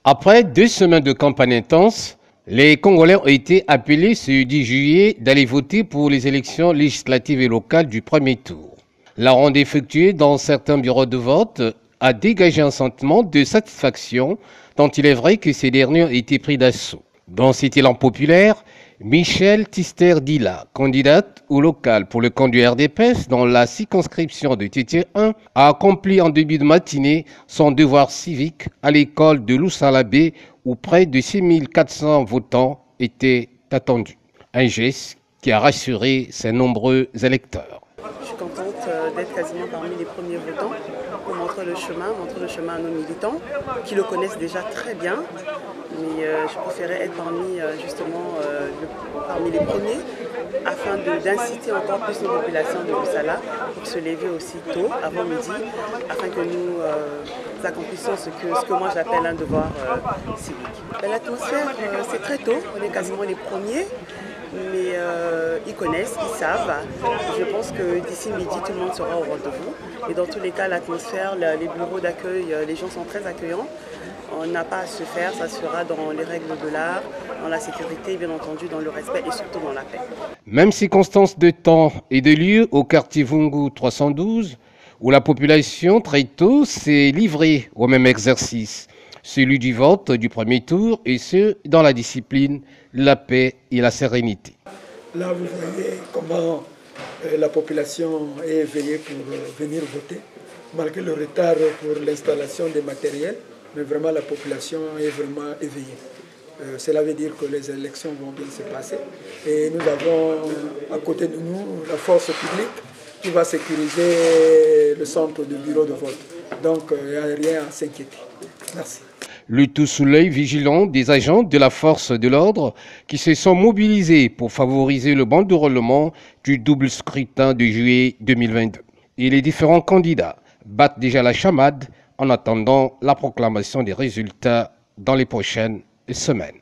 Après 2 semaines de campagne intense, les Congolais ont été appelés ce 10 juillet d'aller voter pour les élections législatives et locales du premier tour. La ronde effectuée dans certains bureaux de vote a dégagé un sentiment de satisfaction dont il est vrai que ces derniers ont été pris d'assaut. Dans cet élan populaire, Michel Tister-Dila, candidate au local pour le camp du RDPS dans la circonscription de Tétié 1, a accompli en début de matinée son devoir civique à l'école de Lousalabé où près de 6400 votants étaient attendus. Un geste qui a rassuré ses nombreux électeurs. Je suis contente d'être quasiment parmi les premiers votants pour montrer le chemin à nos militants qui le connaissent déjà très bien. Mais je préférais être parmi les premiers afin d'inciter encore plus nos populations de Loussala pour se lever aussi tôt, avant midi, afin que nous accomplissions ce que moi j'appelle un devoir civique. L'atmosphère, c'est très tôt, on est quasiment les premiers. Mais ils connaissent, ils savent. Je pense que d'ici midi, tout le monde sera au rendez-vous. Et dans tous les cas, l'atmosphère, les bureaux d'accueil, les gens sont très accueillants. On n'a pas à se faire, ça se fera dans les règles de l'art, dans la sécurité, bien entendu, dans le respect et surtout dans la paix. Même circonstance de temps et de lieu au quartier Vungu 312, où la population très tôt s'est livrée au même exercice, celui du vote du premier tour, et ce, dans la discipline, la paix et la sérénité. Là, vous voyez comment la population est éveillée pour venir voter, malgré le retard pour l'installation des matériels, mais vraiment la population est vraiment éveillée. Cela veut dire que les élections vont bien se passer. Et nous avons à côté de nous la force publique qui va sécuriser le centre du bureau de vote. Donc, il n'y a rien à s'inquiéter. Merci. Le tout sous l'œil vigilant des agents de la force de l'ordre qui se sont mobilisés pour favoriser le bon déroulement du double scrutin de juillet 2022. Et les différents candidats battent déjà la chamade en attendant la proclamation des résultats dans les prochaines semaines.